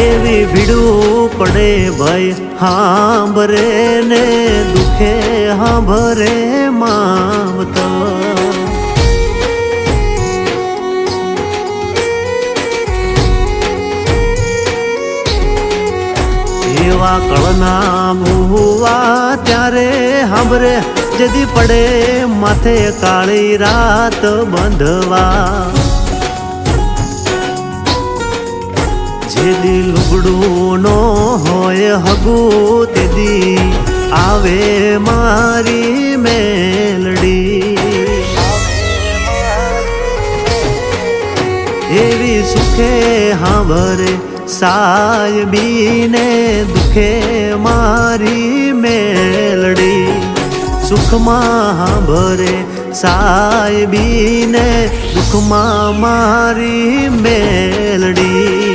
એવી ભીડું પડે ભાઈ હાંભરે ને દુખે હાંભરે માવતર એવા કળના ભૂવા ત્યારે હાંભરે જદી પડે માથે કાળી રાત બંધવા જેદી લુગડું નો હોય હગું તેદી આવે મારી મેલડી એવી સુખે હાંભરે સાયબીને દુખે મારી મેલડી સુખમાં હાંભરે સાયબીને દુખમાં મારી મેલડી